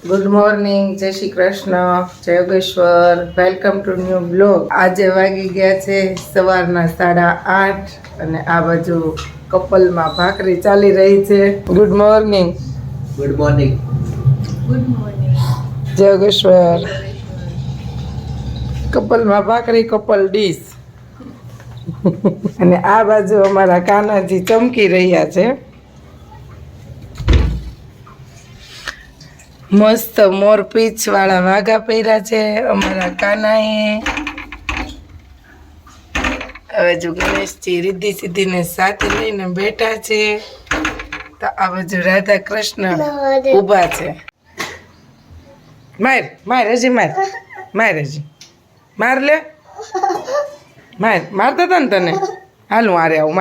Good morning, જય શ્રી કૃષ્ણ, જય Yogeshwar, welcome to new blog. આજે વાગી ગયા છે સવારના 8:30 અને આ બાજુ કપલમાં ભાખરી ચાલી રહી છે. Good morning. Good morning. Good morning. જય યોગેશ્વર. કપલમાં ભાખરી, કપલ ડીશ. અને આ બાજુ અમારા કાનાજી ચમકી રહ્યા છે. મસ્ત મોર પીચ વાળા વાઘા પહેર્યા છે અમારા કાનાએ. હવે જો ગણેશજી રીધી સીધીને સાથે લઈને બેઠા છે. તો આ બાજુ રાધા કૃષ્ણ ઊભા છે. માર માર હજી માર હજી માર લે મારતા હતા ને તને. હાલ હું આરે આવું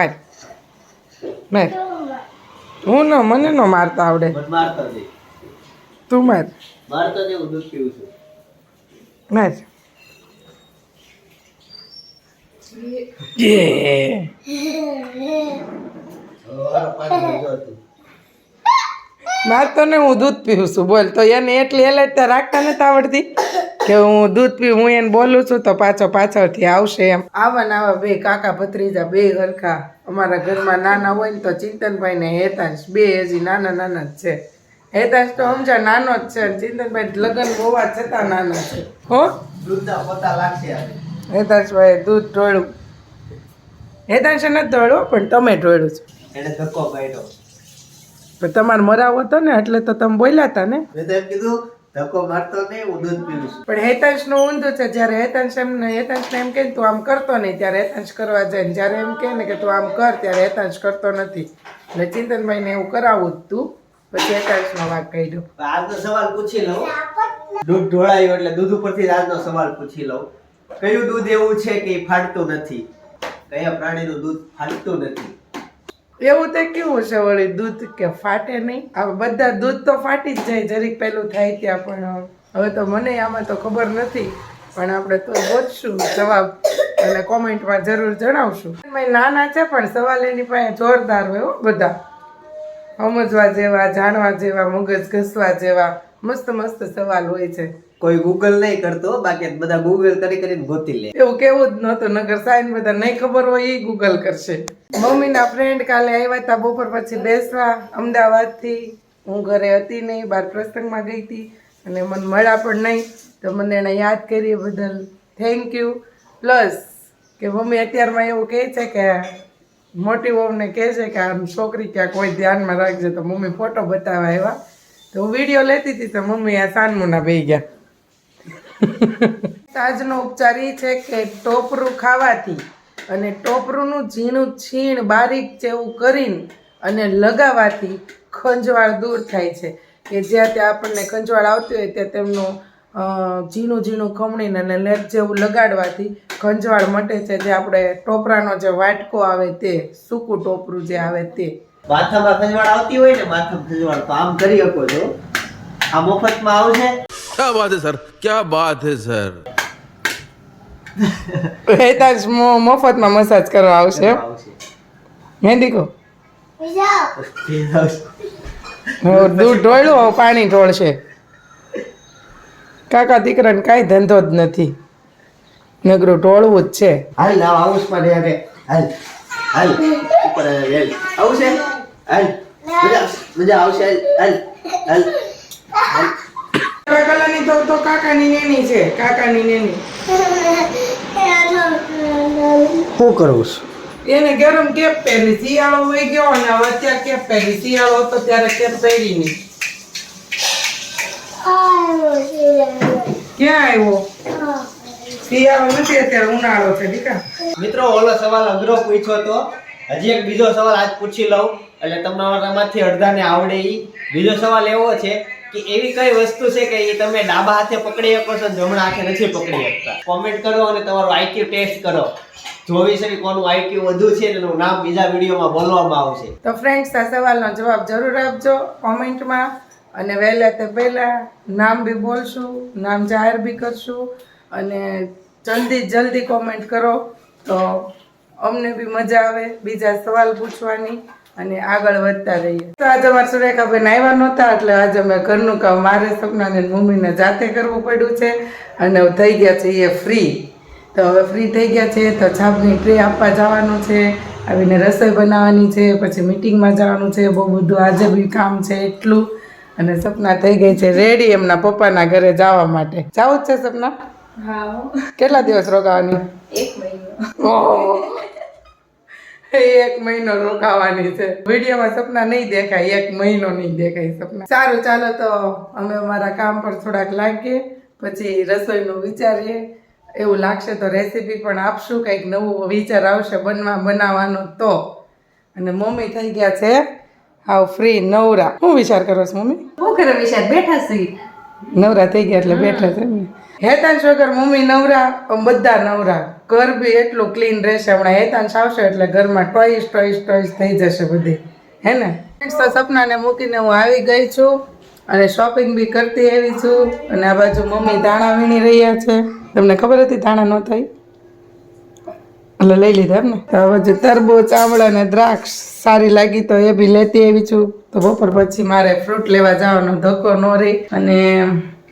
માર હું ન મને ન મારતા આવડે. તું માર માર મારતો ને હું દૂધ પીવું છું. બોલ તો એને એટલી એલર્ટ રાખતા નથી આવડતી કે હું દૂધ પીવું. હું એને બોલું છું તો પાછળથી આવશે એમ. આવા બે કાકા ભત્રીજા બે હરખા અમારા ઘરમાં નાના હોય ને તો ચિંતનભાઈ ને હેતાંશ બે હજી નાના જ છે. હેતાંશ તો સમજા નાનો જ છે. ચિંતનભાઈ લગ્ન હોવા છતાં નાના છે. હો હેતાંશભાઈ દૂધ ઢોળ્યું. હેતાંશે નથી ઢોળ્યું પણ તમે ઢોળ્યું છે. એને ધક્કો કાઢ્યો. પણ તમારે મરાવો હતો ને એટલે તો તમે બોલ્યા હતા ને. મેં તો એમ કીધું ધક્કો મારતો નહીં, હું દૂધ પીવું છું. પણ હેતાંશ નું ઊંધું છે. જ્યારે હેતાંશ એમ કે તું આમ કરતો નહીં ત્યારે હેતાંશ કરવા જાય. જ્યારે એમ કે ને કે તું આમ કર ત્યારે હેતાંશ કરતો નથી. એટલે ચિંતનભાઈ ને એવું કરાવું જ તું. પછી હેતાંશ નો વાંક કાઢ્યો. આજનો સવાલ પૂછી લઉં. દૂધ ઢોળાયું એટલે દૂધ ઉપરથી આજનો સવાલ પૂછી લઉં. કયું દૂધ એવું છે કે ફાટતું નથી? કયા પ્રાણીનું દૂધ ફાટતું નથી? એવું તો કેવું છે વળી દૂધ કે ફાટે નહીં? આ બધા દૂધ તો ફાટી જ જાય જરીક પેલું થાય ત્યાં. પણ હવે તો મને આમાં તો ખબર નથી. પણ આપણે તો ગોતશું જવાબ અને કોમેન્ટમાં જરૂર જણાવશું. નાના છે પણ સવાલ એની પાસે જોરદાર હોય હો. બધા સમજવા જેવા, જાણવા જેવા, મગજ ઘસવા જેવા મસ્ત મસ્ત સવાલ હોય છે. કોઈ ગૂગલ નહીં કરતો, બાકી બધા ગૂગલ કરીને ગોતી લે. એવું કેવું જ નહોતું. નગર સાઈન બધા નહીં ખબર હોય એ ગૂગલ કરશે. મમ્મીના ફ્રેન્ડ કાલે આવ્યા હતા બપોર પછી બેસવા અમદાવાદથી. હું ઘરે હતી નહીં, બહાર પ્રસંગમાં ગઈ હતી અને મને મળ્યા પણ નહીં. તો મને એણે યાદ કરી બદલ થેન્ક યુ. પ્લસ કે મમ્મી અત્યારમાં એવું કહે છે કે મોટી વહુને કહે છે કે આમ છોકરી ક્યાં કોઈ ધ્યાનમાં રાખજે. તો મમ્મી ફોટો બતાવવા આવ્યા તો હું વિડીયો લેતી હતી તો મમ્મી આ સાનમુના બેહી ગયા. આજનો ઉપચાર એ છે કે ટોપરું ખાવાથી અને ટોપરુંનું ઝીણું છીણ બારીક જેવું કરીને અને લગાવવાથી ખંજવાળ દૂર થાય છે. કે જ્યાં ત્યાં આપણને ખંજવાળ આવતી હોય ત્યાં તેમનું ઝીણું ખમણીને અને લેપ જેવું લગાડવાથી ખંજવાળ મટે છે. જે આપણે ટોપરાનો જે વાટકો આવે તે સૂકું ટોપરું જે આવે તે. માથામાં ખંજવાળ આવતી હોય ને, માથામાં ખંજવાળ તો આમ કરી શકો છો. આ મફતમાં આવશે. क्या बात है सर, क्या बात है સર. હેતાંશ મફતમાં મસાજ કરવા આવશે. મહેંદી કહો દૂધ ઢોળ્યું પાણી ઢોળશે. કાકા દીકરાને કાંઈ ધંધો જ નથી, નગરું ઢોળવું જ છે. હાલ ના હાઉસ માં રે હાલ હાલ ઉપર હાલ આવશે. હાલ મજા આવશે. હાલ હાલ હાલ. કલાની તો કાકાની નેની છે. કાકાની નેની શું કરું છું? એને ગરમ કેપ પહેરી. શિયાળો હોય ગયો અને હવે અત્યારે કેપ પહેરી. શિયાળો હતો ત્યારે કેપ પહેરી નહીં. ક્યાં આવ્યો? શિયાળો નથી અત્યારે ઉનાળો છે દીકા. મિત્રો ઓલો સવાલ અઘરો પૂછ્યો તો હજી એક બીજો સવાલ આજ પૂછી લઉં એટલે તમારામાંથી અડધાને આવડે. ઈ બીજો સવાલ એવો છે કે એવી કઈ વસ્તુ છે કે એ તમે ડાબા હાથે પકડી શકો છો જમણા હાથે નથી પકડી શકતા? કોમેન્ટ કરો અને તમારું આઈક્યુ ટેસ્ટ કરો. જોવી છે કે કોનું આઈક્યુ વધુ છે એનું નામ બીજા વિડીયોમાં બોલવામાં આવશે. તો ફ્રેન્ડ્સ આ સવાલનો જવાબ જરૂર આપજો કોમેન્ટમાં. અને વહેલા તે પહેલાં નામ બી બોલશું, નામ જાહેર બી કરશું. અને જલ્દી કોમેન્ટ કરો તો અમને બી મજા આવે બીજા સવાલ પૂછવાની. અને આગળ વધતા રહીએ. તો આજે અમારા સુરેખાબેન આવ્યા નહોતા એટલે આજે અમે ઘરનું કામ મારે સપનાને મમ્મીને જાતે કરવું પડ્યું છે અને હવે થઈ ગયા છે એ ફ્રી. તો હવે ફ્રી થઈ ગયા છે તો છાપની ટ્રે આપવા જવાનું છે, આવીને રસોઈ બનાવવાની છે, પછી મીટિંગમાં જવાનું છે, બહુ બધું આજે બી કામ છે એટલું. અને સપના થઈ ગઈ છે રેડી એમના પપ્પાના ઘરે જવા માટે. જાવું જ છે સપના? હા, કેટલા દિવસ રોકાવાની? 1 મહિનો. ઓહો, 1 મહિનો રોકાવાની છે. વિડીયોમાં સપના નહીં દેખાય, 1 મહિનો નહીં દેખાય સપના. સારું, ચાલો તો અમે અમારા કામ પર થોડાક લાગીએ, પછી રસોઈનું વિચારીએ. એવું લાગશે તો રેસીપી પણ આપશું, કંઈક નવું વિચાર આવશે બનાવવાનો તો. અને મમ્મી થઈ ગયા છે હાવ ફ્રી નવરા. શું વિચાર કરો છો મમ્મી? શું કરે વિશાલ? બેઠા છીએ. નવરા થઈ ગયા એટલે બેઠા છે ને. હેતાંશ વગર મમ્મી નવરા, પણ બધા નવરા. ઘર બી એટલું ક્લીન રહેશે. હમણાં હેતાંશ આવશે એટલે ઘરમાં ટોઈસ થઈ જશે બધી, હે ને? તો સપનાને મૂકીને હું આવી ગઈ છું અને શોપિંગ બી કરતી આવી છું. અને આ બાજુ મમ્મી ધાણા વીણી રહ્યા છે. તમને ખબર હતી ધાણા ન થાય એટલે લઈ લીધા એમ ને. તો આ બાજુ તરબૂચ, આંવળા અને દ્રાક્ષ સારી લાગી તો એ બી લેતી આવી છું. તો બપોર પછી મારે ફ્રૂટ લેવા જવાનો ધક્કો ન રહી. અને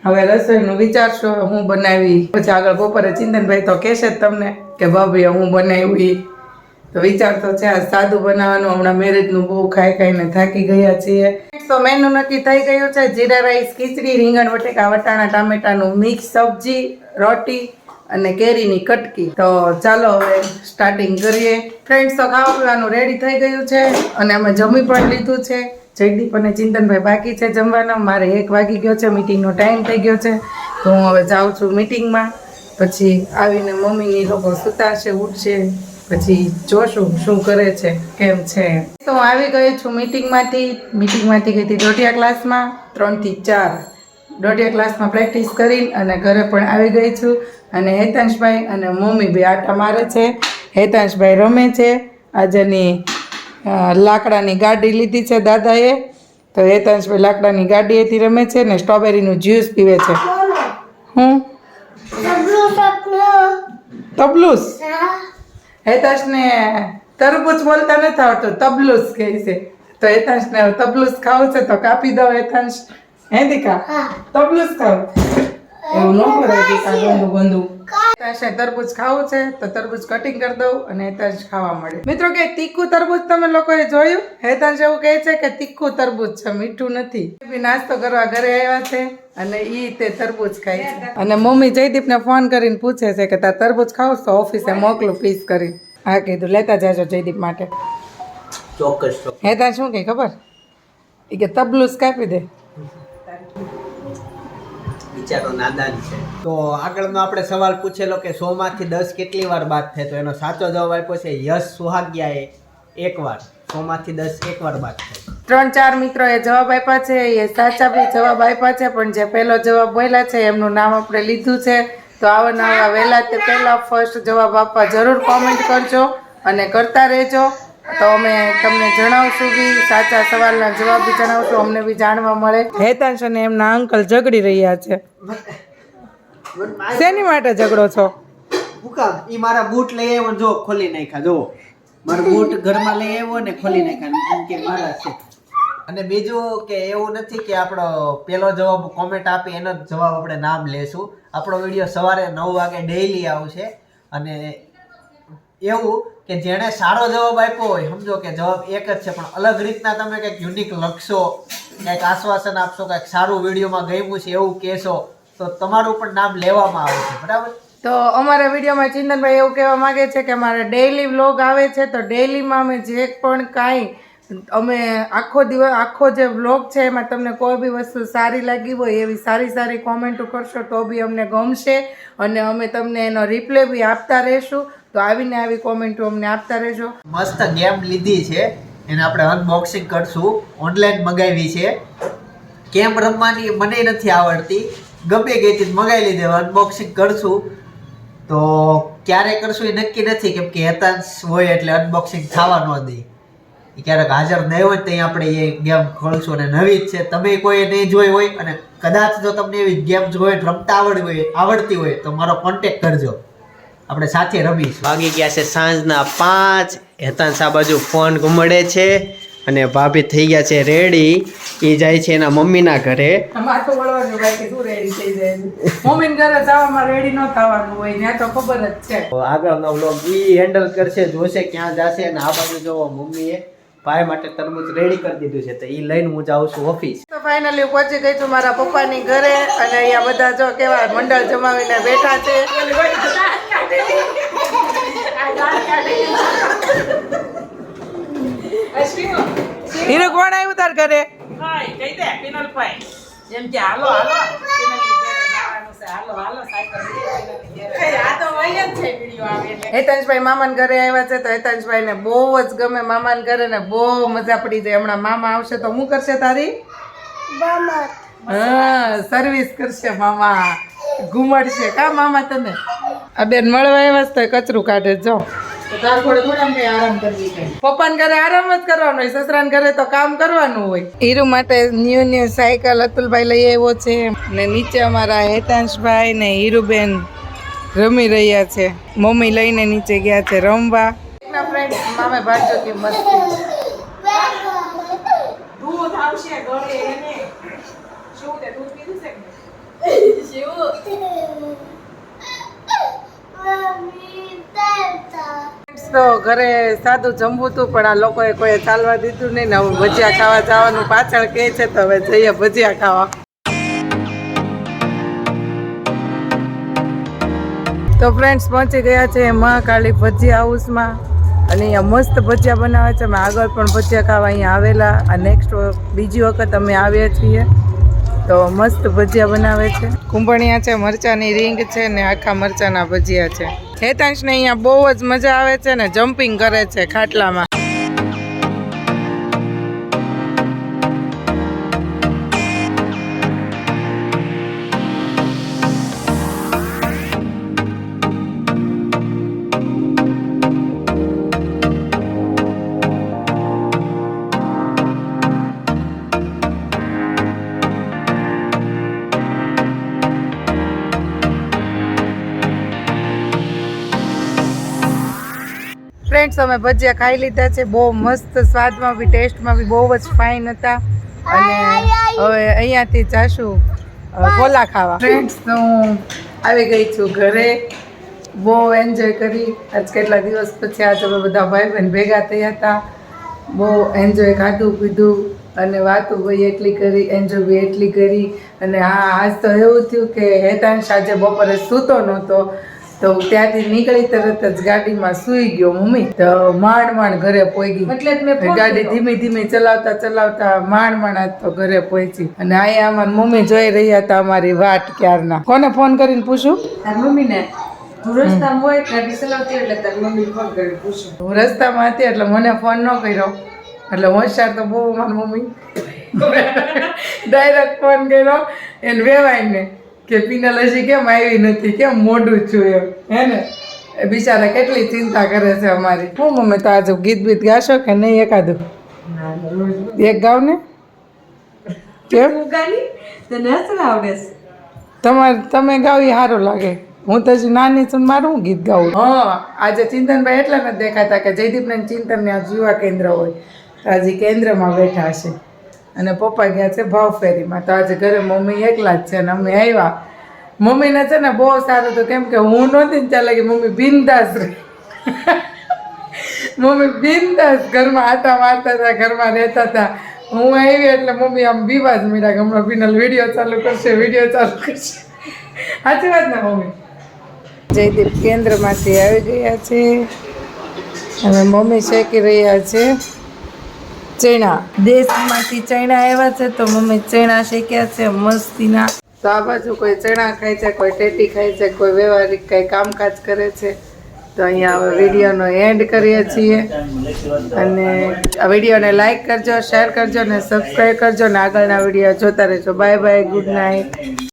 હવે રસોઈનું વિચારશો હું બનાવી. પછી આગળ બપોરે ચિંતનભાઈ તો કહેશે જ તમને કે ભાભી હું બનાવી. તો વિચાર તો છે આ સાદું બનાવવાનું. હમણાં મેરેજનું બહુ ખાઈને થાકી ગયા છીએ. તો મેનુ નક્કી થઈ ગયું છે. જીરા રાઈસ, ખીચડી, રીંગણ બટેકા વટાણા ટામેટાનું મિક્સ સબ્જી, રોટી અને કેરીની કટકી. તો ચાલો હવે સ્ટાર્ટિંગ કરીએ. ફ્રેન્ડ્સ તો ખાવા પીવાનું રેડી થઈ ગયું છે અને અમે જમી પણ લીધું છે. જયદીપ અને ચિંતનભાઈ બાકી છે જમવાનો. મારે 1 વાગી ગયો છે, મીટિંગનો ટાઈમ થઈ ગયો છે. તો હું હવે જાઉં છું મીટિંગમાં. પછી આવીને મમ્મીની લોકો સુતાશે, ઉઠશે, પછી જોશું શું કરે છે, કેમ છે. તો હું આવી ગઈ છું મીટિંગમાંથી ગઈ હતી દોઢિયા ક્લાસમાં 3 થી 4 દોઢિયા ક્લાસમાં પ્રેક્ટિસ કરી અને ઘરે પણ આવી ગઈ છું. અને હેતાંશભાઈ અને મમ્મી બી આટા મારે છે. હેતાંશભાઈ રમે છે. આજની લાકડાની ગાડી લીધી છે દાદાએ, તો હેતાંશભાઈ લાકડાની ગાડીએથી રમે છે ને સ્ટ્રોબેરીનું જ્યુસ પીવે છે. હું તબલુસ હેતાંશને તરબૂચ બોલતા નથી આવડતું, તબલુસ કહે છે. તો હેતાંશને તબલુસ ખાવું છે તો કાપી દો હેતાંશ. હે દીકા? તબલુસ ખાવું એવું ન કરે દીકા, ગંદુ. હેતાંશને તરબૂચ ખાવું છે તો તરબૂચ કટિંગ કરી દઉં અને હેતાંશ ખાવા મળે. મિત્રો કે તીખું તરબૂચ તમે લોકોએ જોયું? હેતાંશ એવું કહે છે કે તીખું તરબૂચ છે, મીઠું નથી. બી નાસ્તો કરવા ઘરે આવ્યા છે અને ઈ તે તરબૂચ ખાય છે. અને મમ્મી જયદીપને ફોન કરીને પૂછે છે કે તાર તરબૂચ ખાવ તો ઓફિસે મોકલું પીસ કરી. હા કીધું લેતા જાજો જયદીપ માટે. ચોક્કસ. હેતાંશ શું કહે ખબર? એ કે તબલુસ કાપી દે. બિચારો નાદાન છે. તો આગળનો આપણે સવાલ પૂછેલો કે 100 માંથી 10 કેટલી વાર બાદ થાય, તો એનો સાચો જવાબ આપ્યો છે યશ સુહાગિયાએ 1 વાર. 100 માંથી 10 1 વાર બાદ થાય. 3-4 મિત્રોએ જવાબ આપ્યા છે, એ સાચા બી જવાબ આપ્યા છે, પણ જે પહેલો જવાબ બોલ્યા છે એમનું નામ આપણે લીધું છે. તો આવા નવા વહેલા તે પહેલા ફર્સ્ટ જવાબ આપવા જરૂર કોમેન્ટ કરજો અને કરતા રહેજો. તો અમે તમને જણાવશું બી, સાચા સવાલના જવાબ બી જણાવશું, અમને બી જાણવા મળે. હેતાંશ અને એમના અંકલ ઝઘડી રહ્યા છે. શેની માટે ઝઘડો છો? ઈ મારા બૂટ લઈ આવ્યો, જો ખોલી નાખ્યા. જો મારા બૂટ ઘરમાં લઈ આવ્યો ને ખોલી નાખ્યા, એમ કે મારા છે. અને બીજું કે એવું નથી કે આપણો પેલો જવાબ કોમેન્ટ આપી એનો જ જવાબ આપણે નામ લેશું. આપણો વિડીયો સવારે 9 વાગે ડેઈલી આવશે. અને એવું કે જેણે સારો જવાબ આપ્યો હોય, સમજો કે જવાબ એક જ છે પણ અલગ રીતના તમે કંઈક યુનિક લખશો, કંઈક આશ્વાસન આપશો, કંઈક સારું વિડીયોમાં ગમ્યું છે એવું કહેશો, તો તમારું પણ નામ લેવામાં આવે છે. બરાબર? તો અમારા વિડીયોમાં ચિંતનભાઈ એવું કહેવા માંગે છે કે મારે ડેઈલી વ્લોગ આવે છે, તો ડેઈલીમાં અમે જે પણ કાંઈ અમે આખો જે વ્લોગ છે એમાં તમને કોઈ બી વસ્તુ સારી લાગી હોય એવી સારી કોમેન્ટો કરશો તો બી અમને ગમશે અને અમે તમને એનો રિપ્લે બી આપતા રહેશું. તો આવીને આવી કોમેન્ટો અમને આપતા રહેજો. મસ્ત ગેમ લીધી છે, એને આપણે અનબોક્સિંગ કરશું. ઓનલાઈન મગાવી છે. કેમ રમવાની મને નથી આવડતી, ગમે ગઈ હતી મગાવી લીધી, અનબોક્સિંગ કરશું. તો ક્યારે કરશું એ નક્કી નથી, કેમ કે હેતાંશ હોય એટલે અનબોક્સિંગ થવા ન દે. ક્યારેક હાજર નહીં હોય તો આપણે એ ગેમ ખોલશું. અને નવી જ છે, તમે કોઈ નહીં જોઈ હોય અને કદાચ જો તમને એવી ગેમ જોઈ રમતા આવડતી હોય તો મારો કોન્ટેક્ટ કરજો, આપણે સાથે રમીશું. વાગી ગયા છે સાંજના 5. હેતાંશ આ બાજુ ફોન ઘુમડે છે અને ભાભી થઈ ગયા છે રેડી. એ જાય છે એના મમ્મીના ઘરે. માથું વળવાનું બાકી શું રેડી થઈ જાય મમ્મી ઘરે જવામાં રેડી ન થવાનું હોય ત્યાં તો ખબર જ છે. તો આગળનો વ્લોગ ઈ હેન્ડલ કરશે, જોશે ક્યાં જશે. અને આ બાજુ જોવો મમ્મીએ ભાઈ માટે તરબૂચ રેડી કરી દીધું છે, તો ઈ લઈને હું જાઉં છું ઓફિસ. તો ફાઇનલી પહોંચી ગઈ છું મારા પપ્પાની ઘરે અને અહીંયા બધા જો કેવા મંડળ જમાવીને બેઠા છે. હીરો કોણ આવ્યું તાર ઘરે? હેતાંશભાઈ મામાના ઘરે આવ્યા છે તો હેતાંશભાઈ ને બહુ જ ગમે મામાના ઘરે ને બહુ મજા પડી જાય. હમણાં મામા આવશે તો શું કરશે તારી? હા સર્વિસ કરશે મામા, ઘુમાડશે કા મામા તને. આ બેન મળવા આવ્યા તો કચરું કાઢે જો. પપ્પાને ઘરે આરામ જ કરવાનો હોય, સસરાને ઘરે તો કામ કરવાનું હોય. હીરુ માટે ન્યુ સાયકલ અતુલભાઈ લઈ આવ્યો છે ને નીચે અમારા હેતાંશભાઈ ને હીરુબેન રમી રહ્યા છે. મમ્મી લઈને નીચે ગયા છે રમવા. મામે ભાડજો કે મસ્તી દૂધ આવશે ઘરે એને શું તે દૂધ પીધું છે તો ઘરે સાદું જમવું હતું પણ આ લોકોએ કોઈ ચાલવા દીધું નહીં ને હવે ભજીયા ખાવા જવાનું પાછળ કહે છે તો હવે જઈએ ભજીયા ખાવા. તો ફ્રેન્ડ્સ પહોંચી ગયા છે મહાકાળી ભજીયા હાઉસમાં અને અહીંયા મસ્ત ભજીયા બનાવે છે. અમે આગળ પણ ભજીયા ખાવા અહીંયા આવેલા. આ નેક્સ્ટ બીજી વખત અમે આવ્યા છીએ તો મસ્ત ભજીયા બનાવે છે. કુંભણિયા છે, મરચાની રીંગ છે ને આખા મરચાના ભજીયા છે. હેતાંશને અહીંયા બહુ જ મજા આવે છે ને જમ્પિંગ કરે છે ખાટલામાં. ફ્રેન્ડ્સ અમે ભજીયા ખાઈ લીધા છે. બહુ મસ્ત સ્વાદમાં બી ટેસ્ટમાં બી બહુ જ ફાઇન હતા અને હવે અહીંયાથી જાશું ગોલા ખાવા. ફ્રેન્ડ્સ તો હું આવી ગઈ છું ઘરે. બહુ એન્જોય કરી. આજ કેટલા દિવસ પછી આજે અમે બધા ભાઈ બહેન ભેગા થયા હતા. બહુ એન્જોય ખાધું પીધું અને વાતો ભાઈ એટલી કરી, એન્જોય બી એટલી કરી. અને હા આજ તો એવું થયું કે હેતાંશ આજે બપોરે સૂતો નહોતો તો ત્યાંથી નીકળી તરત જ ગાડીમાં સૂઈ ગયો મમ્મી. તો માંડ ઘરે પહોંચી. એટલે જ મેં ગાડી ધીમી ધીમી ચલાવતા માંડ આજ તો ઘરે પહોંચી. અને અહીંયા અમારી મમ્મી જોઈ રહ્યા હતા અમારી વાટ ક્યારના. કોને ફોન કરીને પૂછું? તાર મમ્મીને તું રસ્તામાં હોય ગાડી ચલાવતી એટલે તાર મમ્મી ફોન કરીને પૂછું. હું રસ્તામાં હતી એટલે મને ફોન ન કર્યો. એટલે હોશિયાર તો બહુ મારી મમ્મી. ડાયરેક્ટ ફોન કર્યો એને વેવાઈને કે પિનલ હજી કેમ આવી નથી, કેમ મોડું છું એમ. હે ને બિચારા કેટલી ચિંતા કરે છે અમારી. હું મમ્મી તો આજે ગીત બીત ગાશો કે નહીં? એકાદું એક ગાવ ને. કેમ તને હસવું આવડે છે? તમે ગાવ એ સારું લાગે. હું તો હજી નાની છું, મારું હું ગીત ગાઉં. હા આજે ચિંતનભાઈ એટલા નથી દેખાતા કે જયદીપને ચિંતનને આ યુવા કેન્દ્ર હોય તો આજે કેન્દ્રમાં બેઠા છે અને પપ્પા ગયા છે ભાવફેરીમાં. તો આજે ઘરે મમ્મી એકલા જ છે અને અમે આવ્યા. મમ્મીને છે ને બહુ સારું હતું કેમ કે હું નહોતી ને ત્યાં લાગી મમ્મી બિંદાસ રહી. મમ્મી બિંદાસ ઘરમાં આટા મારતા હતા, ઘરમાં રહેતા હતા. હું આવી એટલે મમ્મી આમ બીવા જ મળ્યા કે હમણાં પિનલ વિડીયો ચાલુ કરશે. સાચી વાત ને મમ્મી? જયદીપ કેન્દ્રમાંથી આવી ગયા છે અને મમ્મી શેકી રહ્યા છે ચણા. દેશમાંથી ચણા આવ્યા છે તો મમ્મી ચણા શેક્યા છે મસ્તીના. તો આ બાજુ કોઈ ચણા ખાય છે, કોઈ ટેટી ખાય છે, કોઈ વ્યવહારિક કંઈ કામકાજ કરે છે. તો અહીંયા હવે વિડીયોનો એન્ડ કરીએ છીએ અને આ વિડીયોને લાઈક કરજો, શેર કરજો અને સબસ્ક્રાઈબ કરજો અને આગળના વિડીયો જોતા રહેજો. Bye bye, good night.